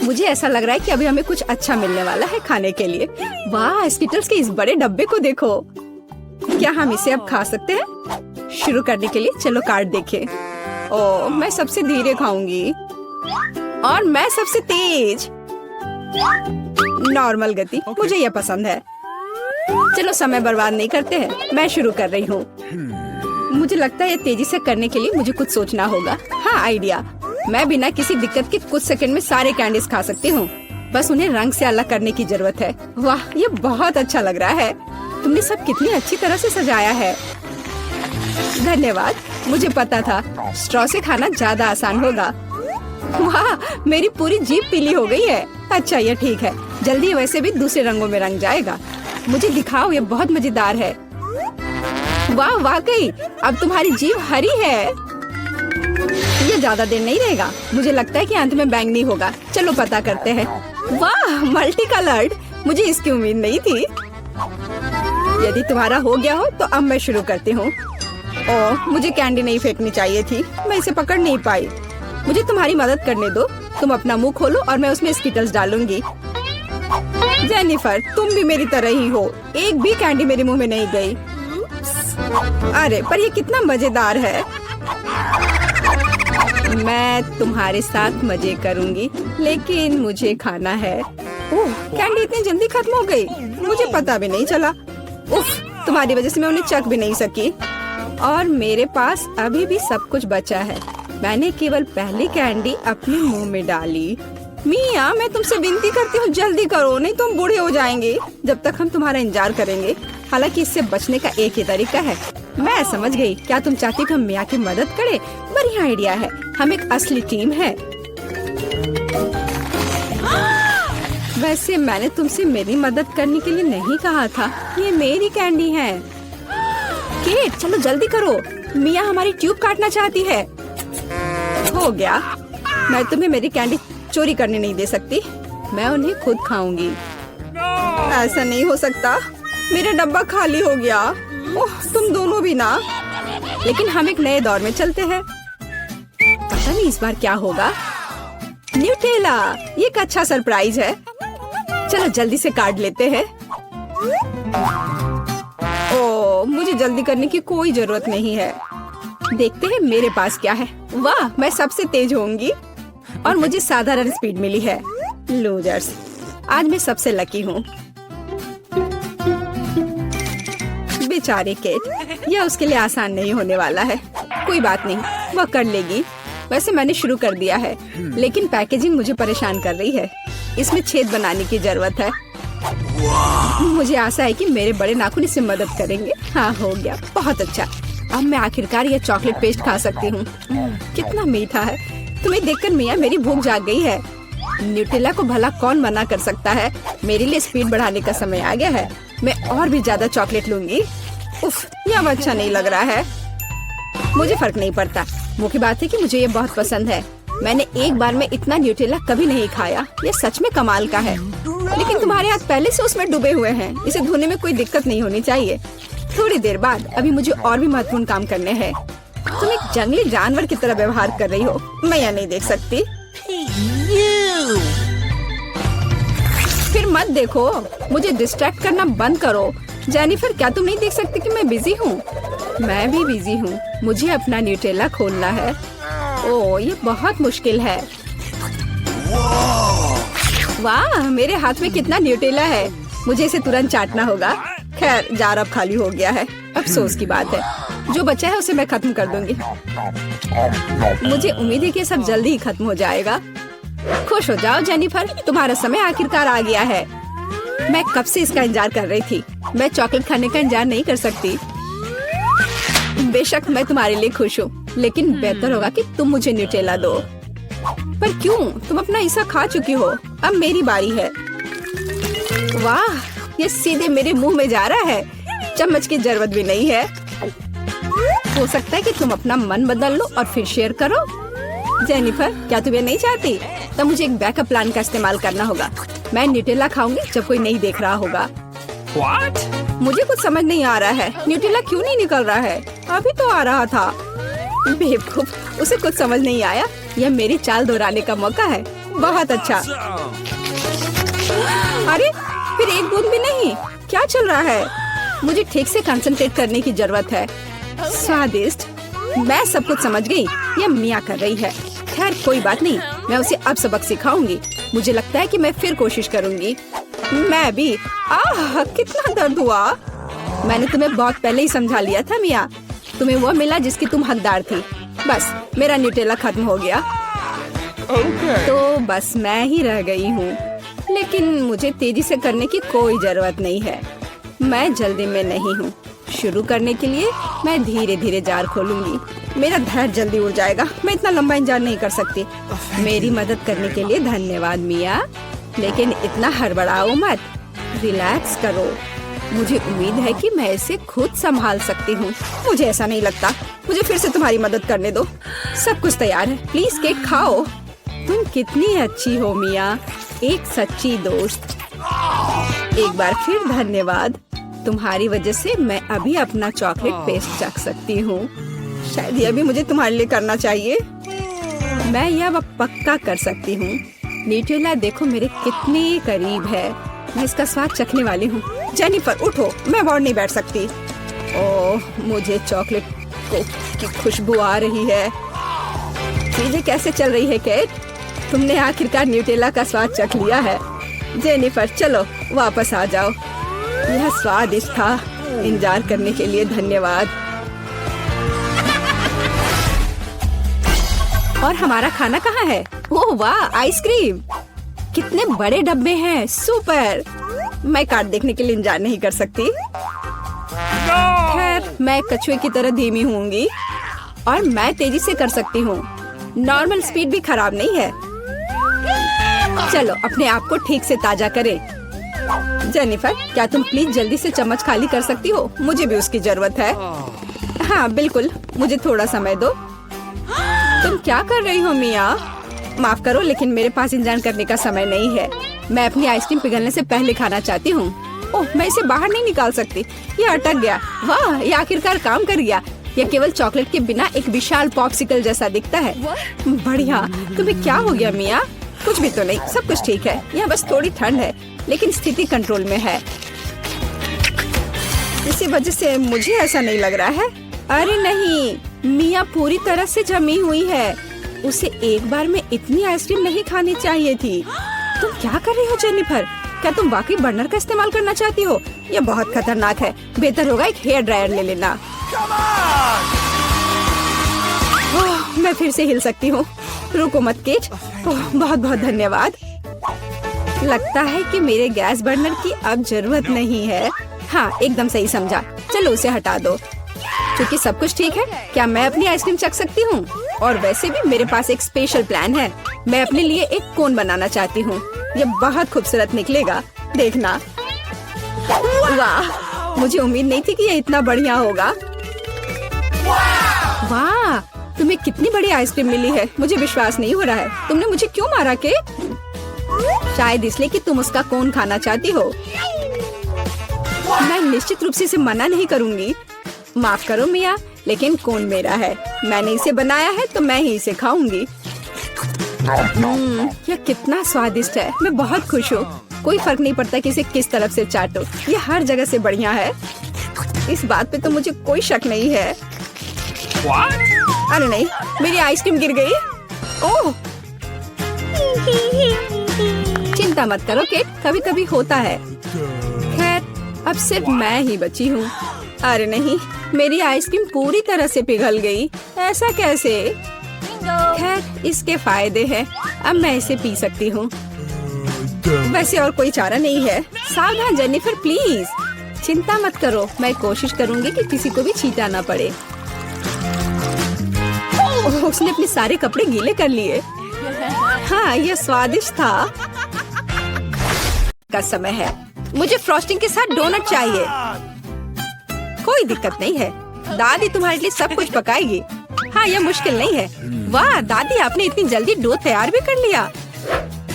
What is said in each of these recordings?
मुझे ऐसा लग रहा है कि अभी हमें कुछ अच्छा मिलने वाला है खाने के लिए। वाह, स्किटल्स के इस बड़े डब्बे को देखो। क्या हम इसे अब खा सकते हैं? शुरू करने के लिए चलो कार्ड देखें। ओह, मैं सबसे धीरे खाऊंगी और मैं सबसे तेज। नॉर्मल गति, मुझे यह पसंद है। चलो समय बर्बाद नहीं करते हैं, मैं शुरू कर रही हूँ। मुझे लगता है तेजी से करने के लिए मुझे कुछ सोचना होगा। हाँ, आइडिया। मैं बिना किसी दिक्कत के कुछ सेकंड में सारे कैंडीज खा सकती हूँ। बस उन्हें रंग से अलग करने की जरूरत है। वाह, ये बहुत अच्छा लग रहा है। तुमने सब कितनी अच्छी तरह से सजाया है। धन्यवाद। मुझे पता था स्ट्रॉ से खाना ज्यादा आसान होगा। वाह, मेरी पूरी जीभ पीली हो गई है। अच्छा, ये ठीक है। जल्दी वैसे भी दूसरे रंगों में रंग जाएगा। मुझे दिखाओ, ये बहुत मजेदार है। वाह, वाकई अब तुम्हारी जीभ हरी है। ये ज्यादा देर नहीं रहेगा। मुझे लगता है कि अंत में बैंगनी होगा। चलो पता करते हैं। वाह, मल्टी कलर्ड। मुझे इसकी उम्मीद नहीं थी। यदि तुम्हारा हो गया हो तो अब मैं शुरू करती हूँ। ओह, मुझे कैंडी नहीं फेंकनी चाहिए थी। मैं इसे पकड़ नहीं पाई। मुझे तुम्हारी मदद करने दो। तुम अपना मुंह खोलो और मैं उसमें स्किटल्स डालूंगी। जेनिफर, तुम भी मेरी तरह ही हो। एक भी कैंडी मेरे मुंह में नहीं गई। अरे, पर ये कितना मजेदार है। मैं तुम्हारे साथ मजे करूंगी, लेकिन मुझे खाना है। ओह, कैंडी इतनी जल्दी खत्म हो गई। मुझे पता भी नहीं चला। उफ, तुम्हारी वजह से मैं उन्हें चख भी नहीं सकी। और मेरे पास अभी भी सब कुछ बचा है। मैंने केवल पहली कैंडी अपने मुंह में डाली। मिया, मैं तुमसे विनती करती हूँ, जल्दी करो, नहीं तो हम बूढ़े हो जाएंगे जब तक हम तुम्हारा इंतजार करेंगे। हालांकि इससे बचने का एक ही तरीका है। मैं समझ गई। क्या तुम चाहती कि हम मिया की मदद करें? बढ़िया आइडिया है। हम एक असली टीम है। वैसे मैंने तुमसे मेरी मदद करने के लिए नहीं कहा था। ये मेरी कैंडी है। केट, चलो जल्दी करो। मिया हमारी ट्यूब काटना चाहती है। हो गया। मैं तुम्हें मेरी कैंडी चोरी करने नहीं दे सकती। मैं उन्हें खुद खाऊंगी। ऐसा नहीं हो सकता। मेरा डब्बा खाली हो गया। ओह, तुम दोनों भी ना। लेकिन हम एक नए दौर में चलते हैं। पता नहीं इस बार क्या होगा। न्यूटेला, ये एक अच्छा सरप्राइज है। चलो जल्दी से काट लेते हैं। ओह, मुझे जल्दी करने की कोई जरूरत नहीं है। देखते हैं मेरे पास क्या है। वाह, मैं सबसे तेज होंगी और मुझे साधारण स्पीड मिली है। लूजर्स, आज मैं सबसे लकी हूँ। बेचारी केट, यह उसके लिए आसान नहीं होने वाला है। कोई बात नहीं, वह कर लेगी। वैसे मैंने शुरू कर दिया है, लेकिन पैकेजिंग मुझे परेशान कर रही है। इसमें छेद बनाने की जरूरत है। मुझे आशा है कि मेरे बड़े नाखून इससे मदद करेंगे। हाँ, हो गया। बहुत अच्छा। अब मैं आखिरकार यह चॉकलेट पेस्ट खा सकती हूँ। कितना मीठा है। तुम्हें देखकर मिया मेरी भूख जाग गई है। न्यूटेला को भला कौन मना कर सकता है। मेरे लिए स्पीड बढ़ाने का समय आ गया है। मैं और भी ज्यादा चॉकलेट लूंगी। उफ, यह अब अच्छा नहीं लग रहा है। मुझे फर्क नहीं पड़ता। मुख्य बात है कि मुझे ये बहुत पसंद है। मैंने एक बार में इतना न्यूटेला कभी नहीं खाया। ये सच में कमाल का है। लेकिन तुम्हारे हाथ पहले से उसमें डूबे हुए हैं। इसे धोने में कोई दिक्कत नहीं होनी चाहिए। थोड़ी देर बाद अभी मुझे और भी महत्वपूर्ण काम करने हैं। तुम एक जंगली जानवर की तरह व्यवहार कर रही हो। मैं यह नहीं देख सकती। फिर मत देखो। मुझे डिस्ट्रैक्ट करना बंद करो। जेनिफर, क्या तुम नहीं देख सकती कि मैं बिजी हूँ? मैं भी बिजी हूँ। मुझे अपना न्यूटेला खोलना है। ओह, ये बहुत मुश्किल है। वाह, मेरे हाथ में कितना न्यूटेला है। मुझे इसे तुरंत चाटना होगा। खैर, जार अब खाली हो गया है। अफसोस की बात है। जो बचा है उसे मैं खत्म कर दूंगी। मुझे उम्मीद है कि सब जल्दी ही खत्म हो जाएगा। खुश हो जाओ जेनिफर, तुम्हारा समय आखिरकार आ गया है। मैं कब से इसका इंतजार कर रही थी। मैं चॉकलेट खाने का इंतजार नहीं कर सकती। बेशक मैं तुम्हारे लिए खुश हूँ, लेकिन बेहतर होगा कि तुम मुझे न्यूटेला दो। पर क्यों? तुम अपना हिस्सा खा चुकी हो। अब मेरी बारी है। वाह, ये सीधे मेरे मुंह में जा रहा है। चम्मच की जरूरत भी नहीं है। हो सकता है कि तुम अपना मन बदल लो और फिर शेयर करो। जेनिफर, क्या तुम ये नहीं चाहती? तब मुझे एक बैकअप प्लान का इस्तेमाल करना होगा। मैं न्यूटेला खाऊंगी जब कोई नहीं देख रहा होगा। What? मुझे कुछ समझ नहीं आ रहा है। न्यूटेला क्यों नहीं निकल रहा है? अभी तो आ रहा था। बेवकूफ, उसे कुछ समझ नहीं आया। यह मेरी चाल दोहराने का मौका है। बहुत अच्छा। अरे फिर एक बूंद भी नहीं, क्या चल रहा है? मुझे ठीक से कंसंट्रेट करने की जरूरत है। स्वादिष्ट, मैं सब कुछ समझ गई। ये मिया कर रही है। खैर कोई बात नहीं, मैं उसे अब सबक सिखाऊंगी। मुझे लगता है कि मैं फिर कोशिश करूंगी। मैं भी। आह, कितना दर्द हुआ। मैंने तुम्हें बहुत पहले ही समझा लिया था मिया। तुम्हें वो मिला जिसकी तुम हकदार थी। बस मेरा न्यूटेला खत्म हो गया। तो बस मैं ही रह गई हूँ। लेकिन मुझे तेजी से करने की कोई जरूरत नहीं है। मैं जल्दी में नहीं हूँ। शुरू करने के लिए मैं धीरे धीरे जार खोलूंगी। मेरा धैर्य जल्दी उड़ जाएगा। मैं इतना लंबा इंतजार नहीं कर सकती। मेरी मदद करने के लिए धन्यवाद मिया, लेकिन इतना हड़बड़ाओ मत। रिलैक्स करो। मुझे उम्मीद है कि मैं इसे खुद संभाल सकती हूँ। मुझे ऐसा नहीं लगता। मुझे फिर से तुम्हारी मदद करने दो। सब कुछ तैयार है। प्लीज केक खाओ। तुम कितनी अच्छी हो मिया, एक सच्ची दोस्त। एक बार फिर धन्यवाद। तुम्हारी वजह से मैं अभी अपना चॉकलेट पेस्ट चख सकती हूँ। शायद यह भी मुझे तुम्हारे लिए करना चाहिए। मैं यह पक्का कर सकती हूँ। न्यूटेला देखो मेरे कितने करीब है। मैं इसका स्वाद चखने वाली हूँ। जेनिफर उठो, मैं और नहीं बैठ सकती। ओह, मुझे चॉकलेट की खुशबू आ रही है। चीजें कैसे चल रही है केट? तुमने आखिरकार न्यूटेला का स्वाद चख लिया है। जेनिफर चलो वापस आ जाओ। यह स्वादिष्ट था। इंतजार करने के लिए धन्यवाद। और हमारा खाना कहाँ है? ओह वाह, आइसक्रीम। कितने बड़े डब्बे हैं। सुपर। मैं कार्ड देखने के लिए इंतजार नहीं कर सकती। खैर मैं कछुए की तरह धीमी होंगी और मैं तेजी से कर सकती हूँ। नॉर्मल स्पीड भी खराब नहीं है। चलो अपने आप को ठीक से ताजा करें। जेनिफर, क्या तुम प्लीज जल्दी से चम्मच खाली कर सकती हो? मुझे भी उसकी जरूरत है। हाँ बिल्कुल, मुझे थोड़ा समय दो। तुम क्या कर रही हो मिया? माफ करो, लेकिन मेरे पास इंतजार करने का समय नहीं है। मैं अपनी आइसक्रीम पिघलने से पहले खाना चाहती हूँ। ओह, मैं इसे बाहर नहीं निकाल सकती। ये अटक गया। वाह, ये आखिरकार काम कर गया। यह केवल चॉकलेट के बिना एक विशाल पॉप्सिकल जैसा दिखता है। बढ़िया। तुम्हें क्या हो गया मिया? कुछ भी तो नहीं, सब कुछ ठीक है। यहाँ बस थोड़ी ठंड है, लेकिन स्थिति कंट्रोल में है। इसी वजह से मुझे ऐसा नहीं लग रहा है। अरे नहीं, मिया पूरी तरह से जमी हुई है। उसे एक बार में इतनी आइसक्रीम नहीं खानी चाहिए थी। तुम क्या कर रही हो जेनिफर? क्या तुम वाकई बर्नर का इस्तेमाल करना चाहती हो? यह बहुत खतरनाक है। बेहतर होगा एक हेयर ड्रायर ले लेना। मैं फिर से हिल सकती हूँ। रुको मत केट। बहुत बहुत धन्यवाद। लगता है कि मेरे गैस बर्नर की अब जरूरत नहीं है। हाँ एकदम सही समझा। चलो उसे हटा दो। क्योंकि सब कुछ ठीक है, क्या मैं अपनी आइसक्रीम चख सकती हूँ? और वैसे भी मेरे पास एक स्पेशल प्लान है। मैं अपने लिए एक कोन बनाना चाहती हूँ। ये बहुत खूबसूरत निकलेगा, देखना। वाह, मुझे उम्मीद नहीं थी कि ये इतना बढ़िया होगा। वाह, तुम्हें कितनी बड़ी आइसक्रीम मिली है। मुझे विश्वास नहीं हो रहा है। तुमने मुझे क्यों मारा के? शायद इसलिए कि तुम उसका कोन खाना चाहती हो। मैं निश्चित रूप से इसे मना नहीं करूंगी। माफ करो मिया, लेकिन कोन मेरा है। मैंने इसे बनाया है तो मैं ही इसे खाऊंगी। यह कितना स्वादिष्ट है। मैं बहुत खुश हूँ। कोई फर्क नहीं पड़ता कि इसे किस तरफ से चाटो। ये हर जगह से बढ़िया है। इस बात पे तो मुझे कोई शक नहीं है। अरे नहीं, मेरी आइसक्रीम गिर गई। ओह, चिंता मत करो केट, कभी कभी होता है। खैर अब सिर्फ मैं ही बची हूँ। अरे नहीं, मेरी आइसक्रीम पूरी तरह से पिघल गई। ऐसा कैसे? खैर इसके फायदे हैं। अब मैं इसे पी सकती हूँ। वैसे और कोई चारा नहीं है। सावधान जेनिफर, प्लीज। चिंता मत करो, मैं कोशिश करूँगी कि किसी को भी छींटा ना पड़े। उसने अपने सारे कपड़े गीले कर लिए। हाँ, यह स्वादिष्ट था। का समय है। मुझे फ्रॉस्टिंग के साथ डोनट चाहिए। कोई दिक्कत नहीं है, दादी तुम्हारे लिए सब कुछ पकाएगी। हाँ, यह मुश्किल नहीं है। वाह दादी, आपने इतनी जल्दी डो तैयार भी कर लिया।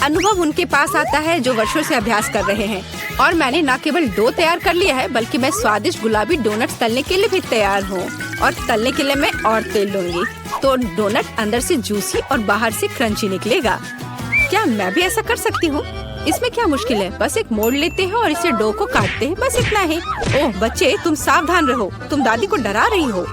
अनुभव उनके पास आता है जो वर्षों से अभ्यास कर रहे हैं। और मैंने न केवल डो तैयार कर लिया है, बल्कि मैं स्वादिष्ट गुलाबी डोनट्स तलने के लिए भी तैयार हूँ। और तलने के लिए मैं और तेल लूंगी, तो डोनट अंदर से जूसी और बाहर से क्रंची निकलेगा। क्या मैं भी ऐसा कर सकती हूँ? इसमें क्या मुश्किल है? बस एक मोड़ लेते हैं और इसे डो को काटते हैं, बस इतना ही। ओह बच्चे, तुम सावधान रहो, तुम दादी को डरा रही हो।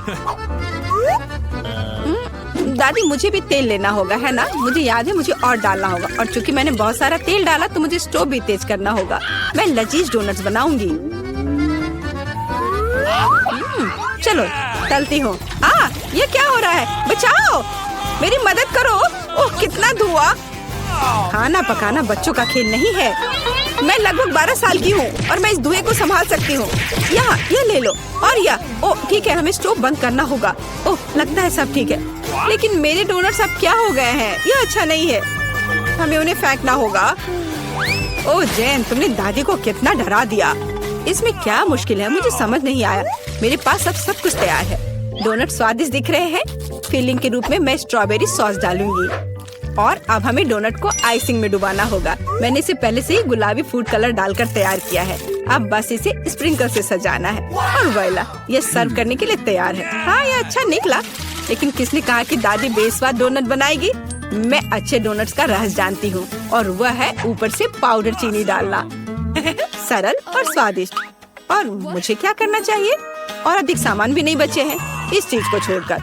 दादी मुझे भी तेल लेना होगा, है ना? मुझे याद है, मुझे और डालना होगा, और चूंकि मैंने बहुत सारा तेल डाला तो मुझे स्टोव भी तेज करना होगा। मैं लजीज डोनट्स बनाऊंगी। चलो तलती हूँ। ये क्या हो रहा है? बचाओ, मेरी मदद करो। ओह कितना धुआं! खाना पकाना बच्चों का खेल नहीं है। मैं लगभग 12 साल की हूँ और मैं इस धुएं को संभाल सकती हूँ। यहाँ ये ले लो, और ओह ठीक है, हमें स्टोव बंद करना होगा। ओह लगता है सब ठीक है, लेकिन मेरे डोनट्स अब क्या हो गए हैं? ये अच्छा नहीं है, हमें उन्हें फेंकना होगा। ओह जेन, तुमने दादी को कितना डरा दिया। इसमें क्या मुश्किल है? मुझे समझ नहीं आया। मेरे पास अब सब कुछ तैयार है। डोनट स्वादिष्ट दिख रहे हैं। फिलिंग के रूप में मैं स्ट्रॉबेरी सॉस डालूंगी, और अब हमें डोनट को आइसिंग में डुबाना होगा। मैंने इसे पहले से ही गुलाबी फूड कलर डालकर तैयार किया है। अब बस इसे स्प्रिंकल से सजाना है, और वोइला, ये सर्व करने के लिए तैयार है। हाँ ये अच्छा निकला, लेकिन किसने कहा कि दादी बेस्वाद डोनट बनाएगी? मैं अच्छे डोनट्स का रहस्य जानती हूँ, और वह है ऊपर से पाउडर चीनी डालना। सरल और स्वादिष्ट। और मुझे क्या करना चाहिए? और अधिक सामान भी नहीं बचे हैं इस चीज को छोड़कर।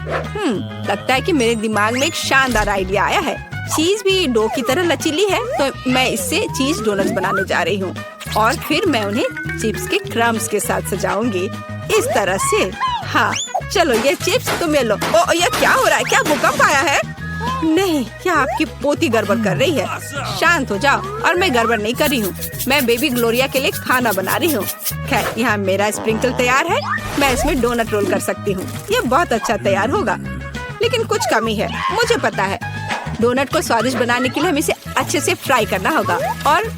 लगता है कि मेरे दिमाग में एक शानदार आइडिया आया है। चीज भी डो की तरह लचीली है, तो मैं इससे चीज डोनट्स बनाने जा रही हूँ, और फिर मैं उन्हें चिप्स के क्रम्स के साथ सजाऊंगी इस तरह से। हाँ चलो, ये चिप्स तुम ले लो। ओ ये क्या हो रहा है? क्या भूकंप आया है? नहीं, क्या आपकी पोती गड़बड़ कर रही है? शांत हो जाओ। और मैं गड़बड़ नहीं कर रही हूँ, मैं बेबी ग्लोरिया के लिए खाना बना रही हूँ। खैर, यहाँ मेरा स्प्रिंकल तैयार है। मैं इसमें डोनट रोल कर सकती हूँ। ये बहुत अच्छा तैयार होगा, लेकिन कुछ कमी है, मुझे पता है। डोनट को स्वादिष्ट बनाने के लिए हमें इसे अच्छे से फ्राई करना होगा, और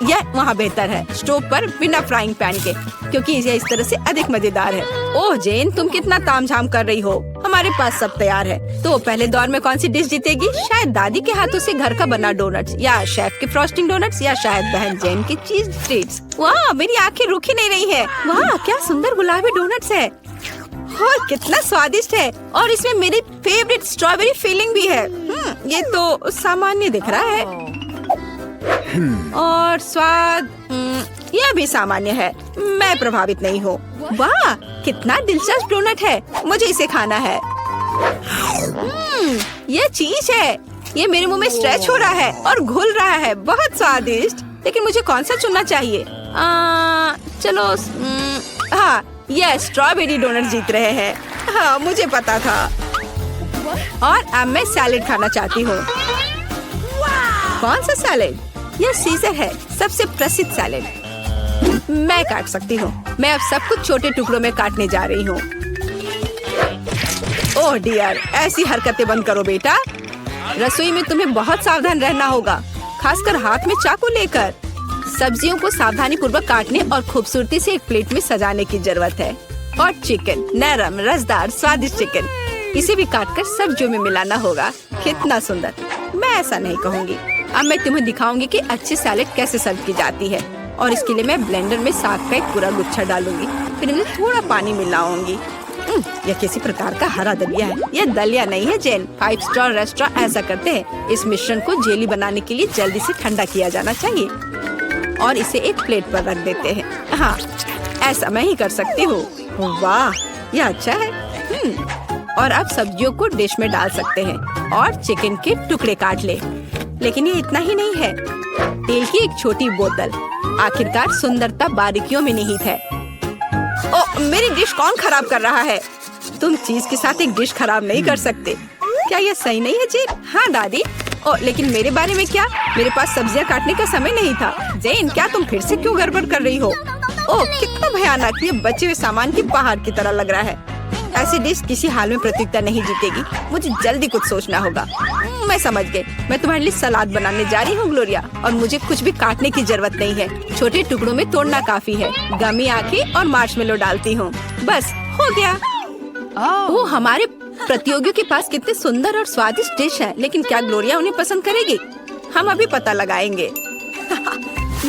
यह वहाँ बेहतर है स्टोव पर बिना फ्राइंग पैन के, क्योंकि यह इस तरह से अधिक मजेदार है। ओह जेन, तुम कितना तामझाम कर रही हो। हमारे पास सब तैयार है। तो पहले दौर में कौन सी डिश जीतेगी? शायद दादी के हाथों से घर का बना डोनट्स, या शेफ के फ्रॉस्टिंग डोनट्स, या शायद बहन जेन की चीज ट्रीट्स। वाह, मेरी आंखें रुक ही नहीं रही है। वाह क्या सुंदर गुलाबी डोनट्स है, और कितना स्वादिष्ट है, और इसमें मेरी फेवरेट स्ट्रॉबेरी फिलिंग भी है। ये तो सामान्य दिख रहा है, और स्वाद यह भी सामान्य है। मैं प्रभावित नहीं हूँ। वाह कितना दिलचस्प डोनट है, मुझे इसे खाना है। ये चीज है, ये मेरे मुंह में स्ट्रेच हो रहा है और घुल रहा है। बहुत स्वादिष्ट, लेकिन मुझे कौन सा चुनना चाहिए? चलो हाँ, ये स्ट्रॉबेरी डोनट जीत रहे हैं। हाँ मुझे पता था। और अब मैं सैलेड खाना चाहती हूँ। कौन सा सैलेड? यह सीजर है, सबसे प्रसिद्ध सैलेड। मैं काट सकती हूँ। मैं अब सब कुछ छोटे टुकड़ों में काटने जा रही हूँ। ओह डियर, ऐसी हरकतें बंद करो बेटा। रसोई में तुम्हें बहुत सावधान रहना होगा, खासकर हाथ में चाकू लेकर। सब्जियों को सावधानी पूर्वक काटने और खूबसूरती से एक प्लेट में सजाने की जरूरत है। और चिकन, नरम रसदार स्वादिष्ट चिकन, इसे भी काटकर सब्जियों में मिलाना होगा। कितना सुंदर। मैं ऐसा नहीं कहूँगी। अब मैं तुम्हें दिखाऊंगी कि अच्छी सैलेड कैसे सर्व की जाती है। और इसके लिए मैं ब्लेंडर में साग का एक पूरा गुच्छा डालूंगी, फिर इनमें थोड़ा पानी मिलाऊंगी। यह किसी प्रकार का हरा दलिया है। यह दलिया नहीं है जेन, 5 स्टार रेस्टोरेंट ऐसा करते हैं। इस मिश्रण को जेली बनाने के लिए जल्दी से ठंडा किया जाना चाहिए, और इसे एक प्लेट पर रख देते हैं। हाँ ऐसा मैं ही कर सकती हूँ। वाह यह अच्छा है। और अब सब्जियों को डिश में डाल सकते हैं, और चिकन के टुकड़े काट ले। लेकिन ये इतना ही नहीं है। तेल की एक छोटी बोतल, आखिरकार सुंदरता बारीकियों में निहित है। ओ मेरी डिश कौन खराब कर रहा है? तुम चीज के साथ एक डिश खराब नहीं कर सकते। क्या यह सही नहीं है जेन? हाँ दादी। ओ लेकिन मेरे बारे में क्या? मेरे पास सब्जियां काटने का समय नहीं था। जेन क्या तुम फिर से क्यों गड़बड़ कर रही हो? ओ कितना भयानक, ये बचे हुए सामान की पहाड़ की तरह लग रहा है। ऐसी डिश किसी हाल में प्रतियोगिता नहीं जीतेगी। मुझे जल्दी कुछ सोचना होगा। मैं समझ गई। मैं तुम्हारे लिए सलाद बनाने जा रही हूँ ग्लोरिया, और मुझे कुछ भी काटने की जरूरत नहीं है। छोटे टुकड़ों में तोड़ना काफी है। गमी आंखें और मार्शमेलो डालती हूँ, बस हो गया। वो हमारे प्रतियोगियों के पास कितने सुंदर और स्वादिष्ट डिश है, लेकिन क्या ग्लोरिया उन्हें पसंद करेगी? हम अभी पता लगाएंगे।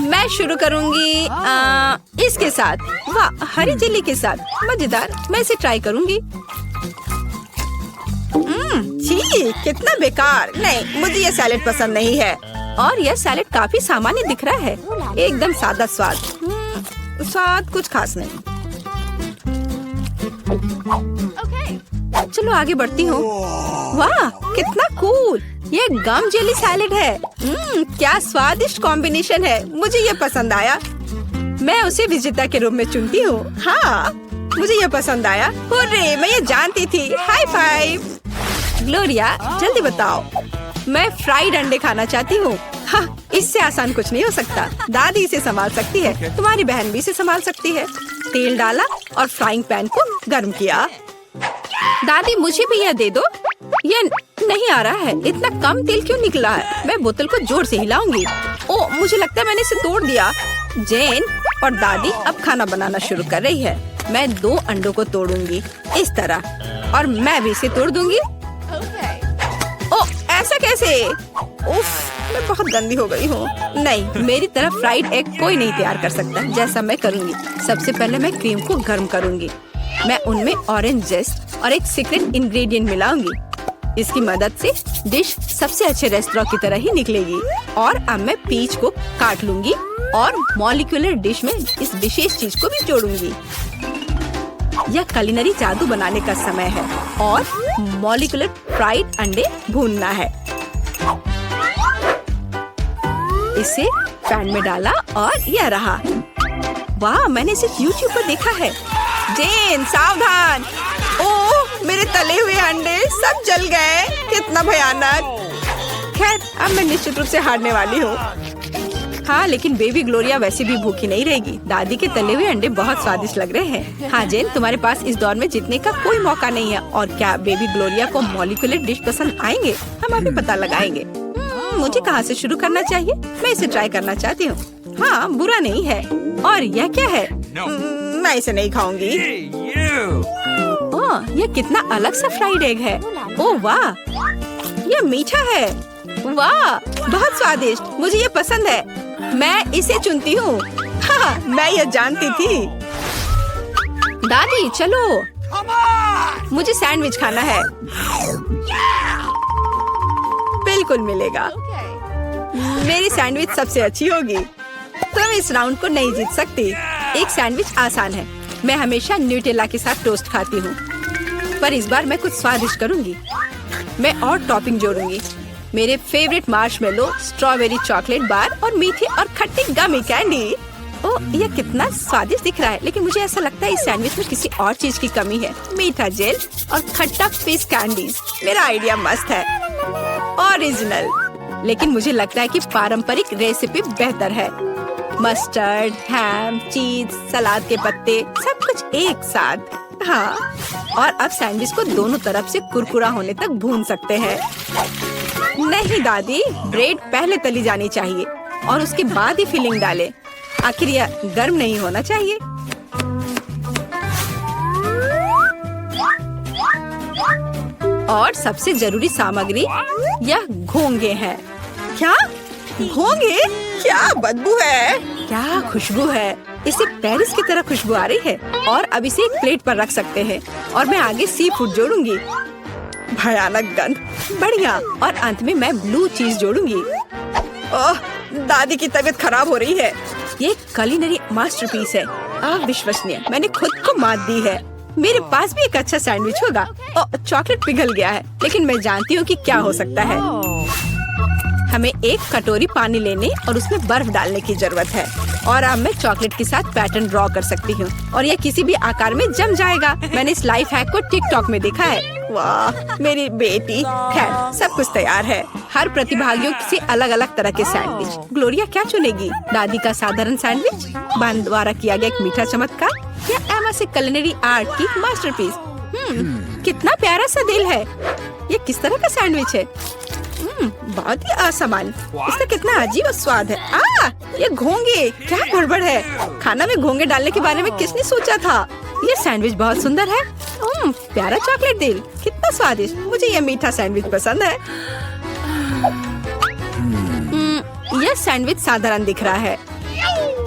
मैं शुरू करूंगी इसके साथ। वाह हरी चिल्ली के साथ, मजेदार। मैं इसे ट्राई करूंगी। छी कितना बेकार। नहीं मुझे ये सैलेड पसंद नहीं है। और यह सैलेड काफी सामान्य दिख रहा है, एकदम सादा स्वाद। स्वाद कुछ खास नहीं। चलो आगे बढ़ती हूँ। वाह कितना कूल, ये गम जेली सैलेड है। क्या स्वादिष्ट कॉम्बिनेशन है, मुझे ये पसंद आया। मैं उसे विजेता के रूप में चुनती हूँ। हाँ मुझे ये पसंद आया। हुर्रे, मैं ये जानती थी। High five. ग्लोरिया जल्दी बताओ। मैं फ्राइड अंडे खाना चाहती हूँ। हाँ, इससे आसान कुछ नहीं हो सकता। दादी इसे संभाल सकती है, तुम्हारी बहन भी इसे संभाल सकती है। तेल डाला और फ्राइंग पैन को गर्म किया। दादी मुझे भी यह दे दो। यह नहीं आ रहा है, इतना कम तेल क्यों निकला है? मैं बोतल को जोर से हिलाऊंगी। ओ, मुझे लगता है मैंने इसे तोड़ दिया। जेन और दादी अब खाना बनाना शुरू कर रही है। मैं 2 अंडों को तोड़ूंगी इस तरह, और मैं भी इसे तोड़ दूंगी। ओ, ऐसा कैसे? उफ, मैं बहुत गंदी हो गई हूँ। नहीं, मेरी तरह फ्राइड एग कोई नहीं तैयार कर सकता जैसा मैं करूँगी। सबसे पहले मैं क्रीम को गर्म करूँगी। मैं उनमें ऑरेंज जेस्ट और एक सीक्रेट इंग्रेडिएंट मिलाऊंगी। इसकी मदद से डिश सबसे अच्छे रेस्टोरेंट की तरह ही निकलेगी। और अब मैं पीच को काट लूंगी और मॉलिक्यूलर डिश में इस विशेष चीज को भी जोड़ूंगी। यह कुलिनरी जादू बनाने का समय है और मॉलिक्यूलर फ्राइड अंडे भूनना है। इसे पैन में डाला और यह रहा। वाह, मैंने इसे YouTube पर देखा है। जेन सावधान। ओह, मेरे तले हुए अंडे सब जल गए, कितना भयानक। खैर, अब मैं निश्चित रूप से हारने वाली हूँ। हाँ, लेकिन बेबी ग्लोरिया वैसे भी भूखी नहीं रहेगी। दादी के तले हुए अंडे बहुत स्वादिष्ट लग रहे हैं। हाँ जेन, तुम्हारे पास इस दौर में जीतने का कोई मौका नहीं है। और क्या बेबी ग्लोरिया को मॉलिक्यूलर डिश पसंद आएंगे? हम अभी पता लगाएंगे। मुझे कहाँ से शुरू करना चाहिए? मैं इसे ट्राई करना चाहती हूँ। हाँ, बुरा नहीं है। और यह क्या है? मैं इसे नहीं खाऊंगी। ओह, यह कितना अलग सा फ्राइड एग है। ओह वाह, यह मीठा है। वाह, बहुत स्वादिष्ट, मुझे ये पसंद है। मैं इसे चुनती हूँ। हाँ, मैं यह जानती थी। दादी चलो, मुझे सैंडविच खाना है। बिल्कुल मिलेगा। मेरी सैंडविच सबसे अच्छी होगी। तुम इस राउंड को नहीं जीत सकती। एक सैंडविच आसान है। मैं हमेशा न्यूटेला के साथ टोस्ट खाती हूँ, पर इस बार मैं कुछ स्वादिष्ट करूँगी। मैं और टॉपिंग जोड़ूंगी। मेरे favourite marshmallow, strawberry chocolate bar और मीठी और खट्टी गमी कैंडी। ओह, यह कितना स्वादिष्ट दिख रहा है, लेकिन मुझे ऐसा लगता है इस सैंडविच में किसी और चीज की कमी है। मीठा जेल और खट्टा फिश कैंडीज। मेरा आइडिया मस्त है, ओरिजिनल। लेकिन मुझे लगता है कि पारंपरिक रेसिपी बेहतर है। मस्टर्ड, हैम, चीज, सलाद के पत्ते, सब कुछ एक साथ। हाँ, और अब सैंडविच को दोनों तरफ से कुरकुरा होने तक भून सकते हैं। नहीं दादी, ब्रेड पहले तली जानी चाहिए और उसके बाद ही फिलिंग डालें। आखिर यह गर्म नहीं होना चाहिए। और सबसे जरूरी सामग्री यह घोंगे हैं। क्या घोंगे? क्या बदबू है, क्या खुशबू है। इसे पेरिस की तरह खुशबू आ रही है। और अब इसे एक प्लेट पर रख सकते हैं और मैं आगे सी फूड जोड़ूंगी। भयानक गंध, बढ़िया। और अंत में मैं ब्लू चीज जोड़ूंगी। ओह, दादी की तबीयत खराब हो रही है। ये कुलिनरी मास्टरपीस है, अविश्वसनीय। मैंने खुद को मात दी है। मेरे पास भी एक अच्छा सैंडविच होगा। ओह, चॉकलेट पिघल गया है, लेकिन मैं जानती हूँ कि क्या हो सकता है। हमें एक कटोरी पानी लेने और उसमें बर्फ डालने की जरूरत है। और अब मैं चॉकलेट के साथ पैटर्न ड्रॉ कर सकती हूँ और यह किसी भी आकार में जम जाएगा। मैंने इस लाइफ हैक को टिकटॉक में देखा है। वाह, मेरी बेटी। खैर, सब कुछ तैयार है। हर प्रतिभागियों से अलग अलग तरह के सैंडविच। ग्लोरिया क्या चुनेगी? दादी का साधारण सैंडविच, बहन द्वारा किया गया एक मीठा चमत्कार, या एमा से कुलिनरी आर्ट की मास्टरपीस? कितना प्यारा सा दिल है। ये किस तरह का सैंडविच है? बहुत ही असामान्य। इसका कितना अजीब स्वाद है। ये घोंगे, क्या गड़बड़ है? खाना में घोंगे डालने के बारे में किसने सोचा था? ये सैंडविच बहुत सुंदर है। प्यारा चॉकलेट दिल, कितना स्वादिष्ट। मुझे ये मीठा सैंडविच पसंद है। यह सैंडविच साधारण दिख रहा है।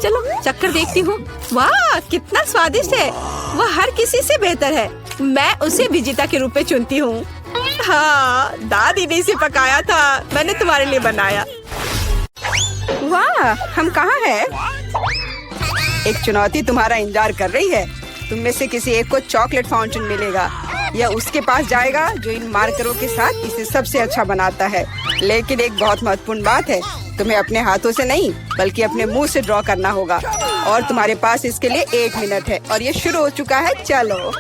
चलो चक्कर देखती हूँ। वाह, कितना स्वादिष्ट है। वह हर किसी से बेहतर है। मैं उसे विजेता के रूप में चुनती हूँ। हाँ, दादी ने इसे पकाया था, मैंने तुम्हारे लिए बनाया। हम कहाँ हैं? एक चुनौती तुम्हारा इंतजार कर रही है। तुम में से किसी एक को चॉकलेट फाउंटेन मिलेगा या उसके पास जाएगा जो इन मार्करों के साथ इसे सबसे अच्छा बनाता है। लेकिन एक बहुत महत्वपूर्ण बात है, तुम्हें अपने हाथों से नहीं बल्कि अपने मुंह से ड्रॉ करना होगा और तुम्हारे पास इसके लिए 1 मिनट है और ये शुरू हो चुका है। चलो,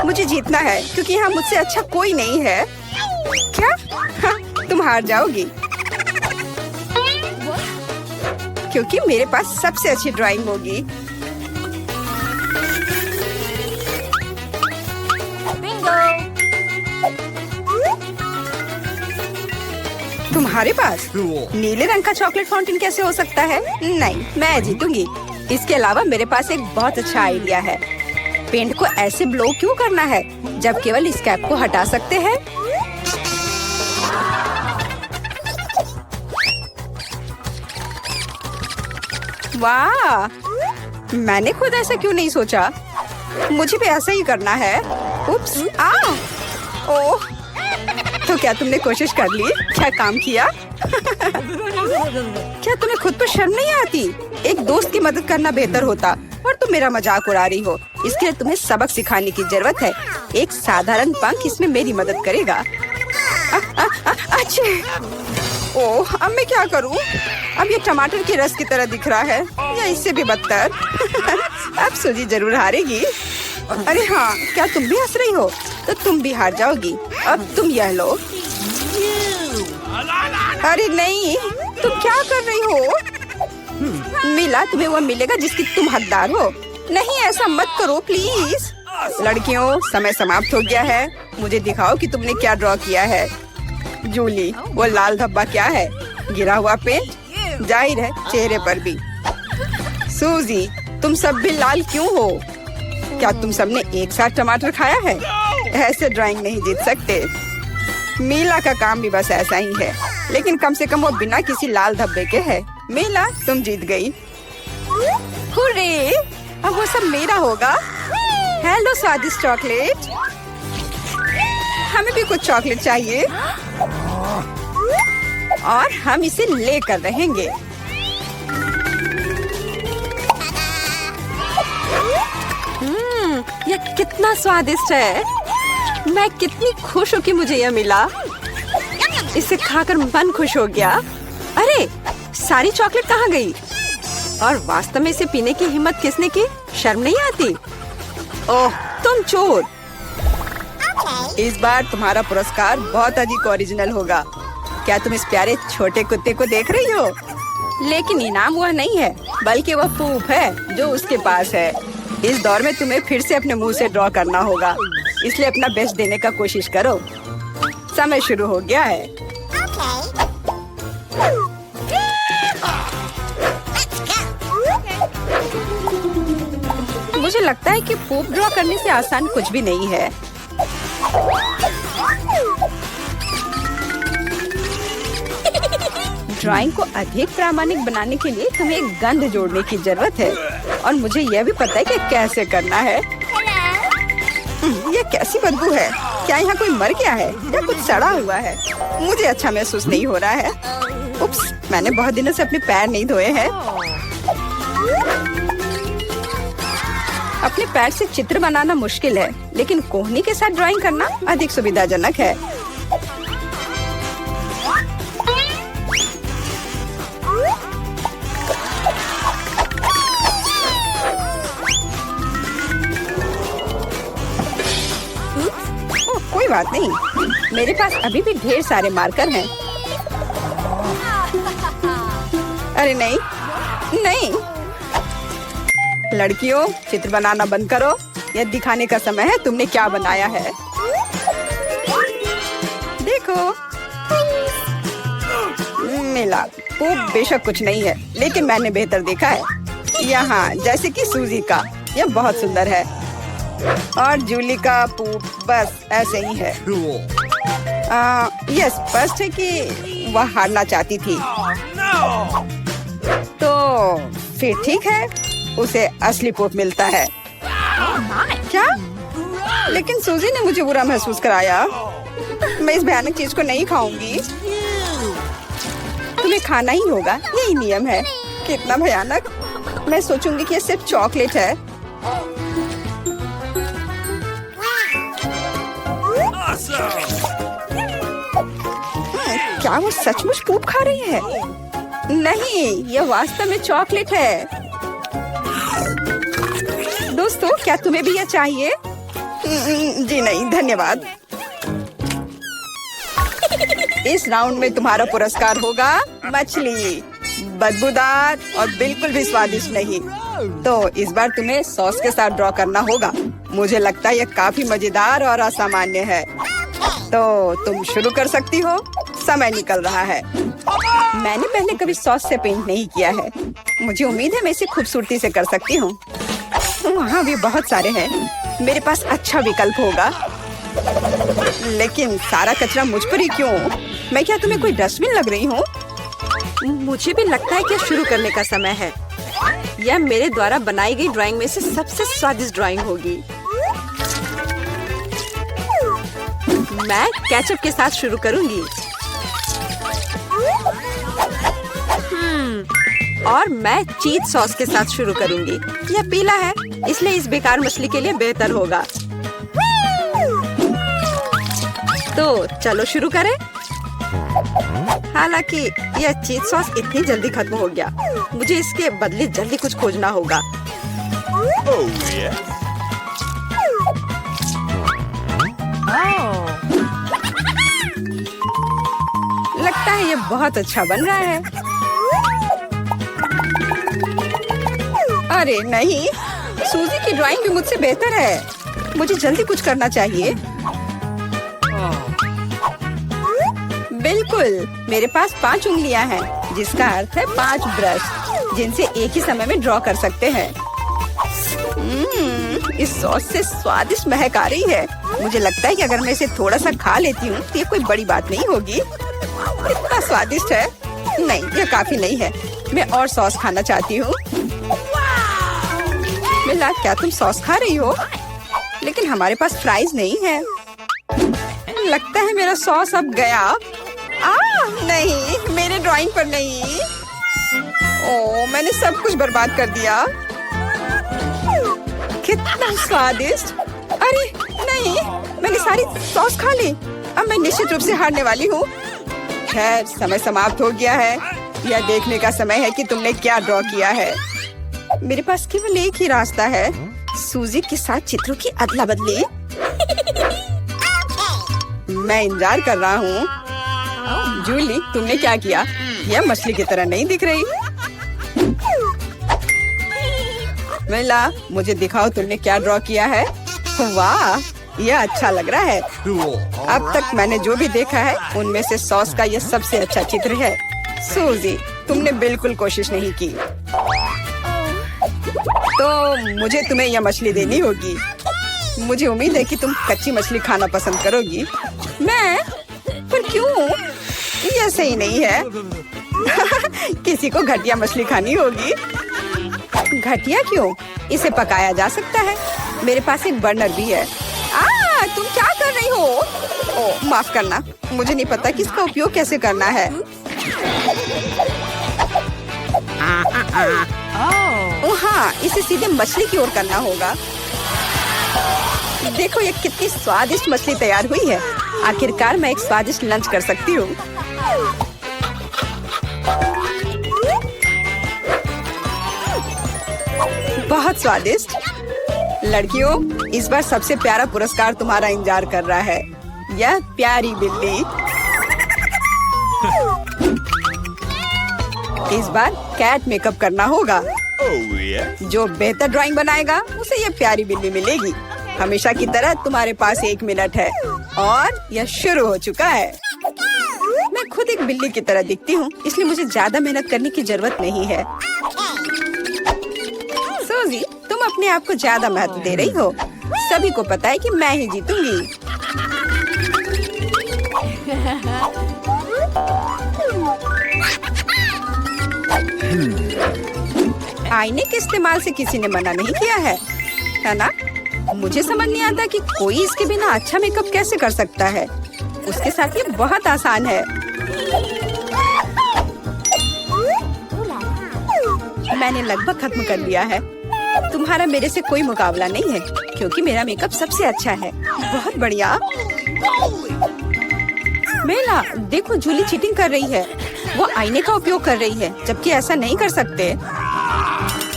मुझे जीतना है क्योंकि यहाँ मुझसे अच्छा कोई नहीं है। क्या? हाँ, तुम हार जाओगी क्योंकि मेरे पास सबसे अच्छी ड्राइंग होगी। तुम्हारे पास नीले रंग का चॉकलेट फाउंटेन कैसे हो सकता है? नहीं, मैं जीतूंगी। इसके अलावा मेरे पास एक बहुत अच्छा आइडिया है। पेंट को ऐसे ब्लो क्यों करना है जब केवल इस कैप को हटा सकते हैं? वाह, मैंने खुद ऐसा क्यों नहीं सोचा? मुझे भी ऐसा ही करना है। उप्स, ओह, तो क्या तुमने कोशिश कर ली? क्या काम किया? क्या तुम्हें खुद पर शर्म नहीं आती? एक दोस्त की मदद करना बेहतर होता और तुम मेरा मजाक उड़ा रही हो। इसके लिए तुम्हें सबक सिखाने की जरूरत है। एक साधारण पंख इसमें मेरी मदद करेगा। अच्छे, ओह, अब मैं क्या करूं? अब ये टमाटर के रस की तरह दिख रहा है या इससे भी बदतर। अब सूजी जरूर हारेगी। अरे हाँ, क्या तुम भी हंस रही हो? तो तुम भी हार जाओगी। अब तुम यह लो। अरे नहीं, तुम क्या कर रही हो? मिला, तुम्हें वो मिलेगा जिसकी तुम हकदार हो। नहीं, ऐसा मत करो प्लीज। लड़कियों, समय समाप्त हो गया है। मुझे दिखाओ कि तुमने क्या ड्रॉ किया है। जूली, वो लाल धब्बा क्या है? गिरा हुआ पेंट? जाहिर है, चेहरे पर भी। सूजी, तुम सब भी लाल क्यों हो? क्या तुम सबने एक साथ टमाटर खाया है? ऐसे ड्राइंग नहीं जीत सकते। मीला का काम भी बस ऐसा ही है, लेकिन कम से कम वो बिना किसी लाल धब्बे के है। मीला, तुम जीत गई। हुर्रे, अब वो सब मेरा होगा। हेलो स्वादिष्ट चॉकलेट, हमें भी कुछ चॉकलेट चाहिए और हम इसे लेकर रहेंगे। यह कितना स्वादिष्ट है। मैं कितनी खुश हूँ कि मुझे यह मिला। इसे खाकर मन खुश हो गया। अरे, सारी चॉकलेट कहाँ गई? और वास्तव में इसे पीने की हिम्मत किसने की? शर्म नहीं आती? ओह, तुम चोर। इस बार तुम्हारा पुरस्कार बहुत अधिक ओरिजिनल होगा। क्या तुम इस प्यारे छोटे कुत्ते को देख रही हो? लेकिन इनाम वह नहीं है, बल्कि वह पूप है जो उसके पास है। इस दौर में तुम्हें फिर से अपने मुंह से ड्रॉ करना होगा, इसलिए अपना बेस्ट देने का कोशिश करो। समय शुरू हो गया है। मुझे लगता है कि पूप ड्रॉ करने से आसान कुछ भी नहीं है। ड्राइंग को अधिक प्रामाणिक बनाने के लिए तुम्हें एक गंध जोड़ने की जरूरत है और मुझे यह भी पता है कि कैसे करना है। ये कैसी बदबू है? क्या यहाँ कोई मर गया है या कुछ सड़ा हुआ है? मुझे अच्छा महसूस नहीं हो रहा है। उप्स, मैंने बहुत दिनों से अपने पैर नहीं धोए हैं। अपने पैर से चित्र बनाना मुश्किल है, लेकिन कोहनी के साथ ड्राइंग करना अधिक सुविधाजनक है। कोई बात नहीं, मेरे पास अभी भी ढेर सारे मार्कर हैं। अरे नहीं, नहीं। लड़कियों, चित्र बनाना बंद करो। यह दिखाने का समय है तुमने क्या बनाया है। देखो, मिला। वो बेशक कुछ नहीं है, लेकिन मैंने बेहतर देखा है। यहाँ जैसे कि सूजी का, यह बहुत सुंदर है। और जूली का पूप बस ऐसे ही है। यह स्पष्ट है कि वह हारना चाहती थी। तो फिर ठीक है, उसे असली पूप मिलता है। क्या? लेकिन सूजी ने मुझे बुरा महसूस कराया। मैं इस भयानक चीज को नहीं खाऊंगी। तुम्हें खाना ही होगा, यही नियम है। कितना भयानक। मैं सोचूंगी कि ये सिर्फ चॉकलेट है। क्या वो सचमुच पूप खा रही है? नहीं, ये वास्तव में चॉकलेट है। दोस्तों, क्या तुम्हें भी यह चाहिए? जी नहीं, धन्यवाद। इस राउंड में तुम्हारा पुरस्कार होगा मछली, बदबूदार और बिल्कुल भी स्वादिष्ट नहीं। तो इस बार तुम्हें सॉस के साथ ड्रॉ करना होगा। मुझे लगता है यह काफी मजेदार और असामान्य है। तो तुम शुरू कर सकती हो, समय निकल रहा है। मैंने पहले कभी सॉस से पेंट नहीं किया है। मुझे उम्मीद है मैं इसे खूबसूरती से कर सकती हूँ। वहाँ भी बहुत सारे हैं। मेरे पास अच्छा विकल्प होगा। लेकिन सारा कचरा मुझ पर ही क्यों? मैं क्या तुम्हें कोई डस्टबिन लग रही हूँ? मुझे भी लगता है कि शुरू करने का समय है। यह मेरे द्वारा बनाई गई ड्राइंग में से सबसे स्वादिष्ट ड्राइंग होगी। मैं केचप के साथ शुरू करूंगी। और मैं चीज सॉस के साथ शुरू करूंगी। यह पीला है, इसलिए इस बेकार मछली के लिए बेहतर होगा। तो चलो शुरू करें। हालांकि यह चीज सॉस इतनी जल्दी खत्म हो गया। मुझे इसके बदले जल्दी कुछ खोजना होगा। लगता है ये बहुत अच्छा बन रहा है। अरे नहीं, सूजी की ड्राइंग भी मुझसे बेहतर है। मुझे जल्दी कुछ करना चाहिए। बिल्कुल, मेरे पास 5 उंगलियां हैं, जिसका अर्थ है 5 ब्रश, जिनसे एक ही समय में ड्रॉ कर सकते हैं। इस सॉस से स्वादिष्ट महक आ रही है। मुझे लगता है कि अगर मैं इसे थोड़ा सा खा लेती हूँ तो ये कोई बड़ी बात नहीं होगी। इतना स्वादिष्ट है। नहीं, यह काफी नहीं है। मैं और सॉस खाना चाहती हूँ। मिला, क्या तुम सॉस खा रही हो? लेकिन हमारे पास फ्राइज नहीं है। लगता है मेरा सॉस अब गया। नहीं, मेरे ड्राइंग पर नहीं। ओह, मैंने सब कुछ बर्बाद कर दिया। कितना स्वादिष्ट। अरे नहीं, मैंने सारी सॉस खा ली। अब मैं निश्चित रूप से हारने वाली हूँ। खैर, समय समाप्त हो गया है। यह देखने का समय है कि तुमने क्या ड्रॉ किया है। मेरे पास केवल एक ही रास्ता है, सूजी के साथ चित्रों की अदला बदली। मैं इंतजार कर रहा हूँ। जूली, तुमने क्या किया? यह मछली की तरह नहीं दिख रही। मिला, मुझे दिखाओ तुमने क्या ड्रॉ किया है। वाह, यह अच्छा लग रहा है। अब तक मैंने जो भी देखा है उनमें से सॉस का यह सबसे अच्छा चित्र है। सूजी, तुमने बिल्कुल कोशिश नहीं की। तो मुझे तुम्हें यह मछली देनी होगी। मुझे उम्मीद है कि तुम कच्ची मछली खाना पसंद करोगी। मैं? पर क्यों? यह सही नहीं है। किसी को घटिया मछली खानी होगी। घटिया क्यों? इसे पकाया जा सकता है। मेरे पास एक बर्नर भी है। तुम क्या कर रही हो? ओह, माफ करना, मुझे नहीं पता कि इसका उपयोग कैसे करना है। हाँ, इसे सीधे मछली की ओर करना होगा। देखो ये कितनी स्वादिष्ट मछली तैयार हुई है। आखिरकार मैं एक स्वादिष्ट लंच कर सकती हूँ। बहुत स्वादिष्ट। लड़कियों, इस बार सबसे प्यारा पुरस्कार तुम्हारा इंतजार कर रहा है। यह प्यारी बिल्ली। इस बार कैट मेकअप करना होगा। जो बेहतर ड्राइंग बनाएगा उसे यह प्यारी बिल्ली मिलेगी। हमेशा की तरह तुम्हारे पास 1 मिनट है और यह शुरू हो चुका है। मैं खुद एक बिल्ली की तरह दिखती हूँ, इसलिए मुझे ज्यादा मेहनत करने की जरूरत नहीं है। सूजी, तुम अपने आप को ज्यादा महत्व दे रही हो। सभी को पता है कि मैं ही जीतूंगी। आईने के इस्तेमाल से किसी ने मना नहीं किया है ना? मुझे समझ नहीं आता कि कोई इसके बिना अच्छा मेकअप कैसे कर सकता है। उसके साथ ये बहुत आसान है। मैंने लगभग खत्म कर लिया है। तुम्हारा मेरे से कोई मुकाबला नहीं है क्योंकि मेरा मेकअप सबसे अच्छा है। बहुत बढ़िया। मेला, देखो जूली चीटिंग कर रही है। वो आईने का उपयोग कर रही है जबकि ऐसा नहीं कर सकते।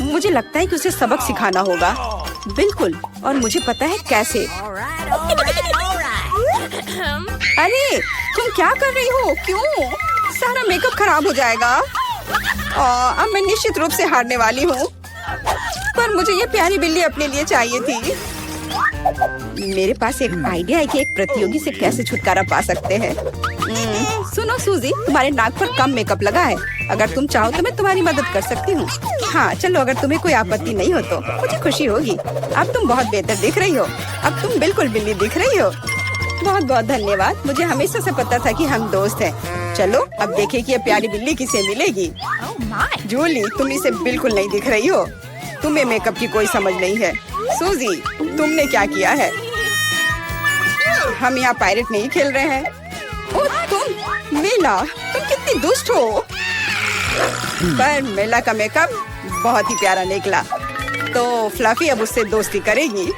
मुझे लगता है कि उसे सबक सिखाना होगा। बिल्कुल, और मुझे पता है कैसे। अरे तुम क्या कर रही हो? क्यों? सारा मेकअप खराब हो जाएगा। अब मैं निश्चित रूप से हारने वाली हूँ। पर मुझे ये प्यारी बिल्ली अपने लिए चाहिए थी। मेरे पास एक आइडिया है कि एक प्रतियोगी से कैसे छुटकारा पा सकते हैं। सुनो सूजी, तुम्हारे नाक पर कम मेकअप लगा है। अगर तुम चाहो तो मैं तुम्हारी मदद कर सकती हूँ। हाँ चलो, अगर तुम्हें कोई आपत्ति नहीं हो तो मुझे खुशी होगी। अब तुम बहुत बेहतर दिख रही हो। अब तुम बिल्कुल बिल्ली दिख रही हो। बहुत बहुत धन्यवाद। मुझे हमेशा से पता था कि हम दोस्त हैं। चलो अब देखें कि ये प्यारी बिल्ली किसे मिलेगी। जूली, तुम इसे बिल्कुल नहीं दिख रही हो। तुम्हें मेकअप की कोई समझ नहीं है। सूजी, तुमने क्या किया है? हम यहाँ पायरेट नहीं खेल रहे हैं। ओ तुम मेला, तुम कितनी दुष्ट हो। पर मेला का मेकअप बहुत ही प्यारा निकला। तो फ्लफी अब उससे दोस्ती करेगी।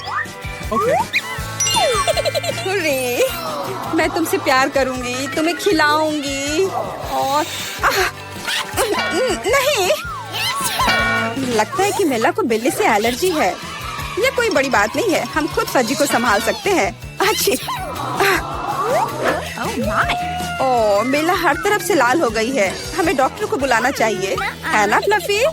हुर्रे, मैं तुमसे प्यार करूंगी, तुम्हें खिलाऊंगी और नहीं, लगता है कि मेला को बिल्ली से एलर्जी है। ये कोई बड़ी बात नहीं है, हम खुद फज्जी को संभाल सकते हैं। अच्छी। ओह, मेला हर तरफ से लाल हो गई है। हमें डॉक्टर को बुलाना चाहिए, है ना फ्लफी?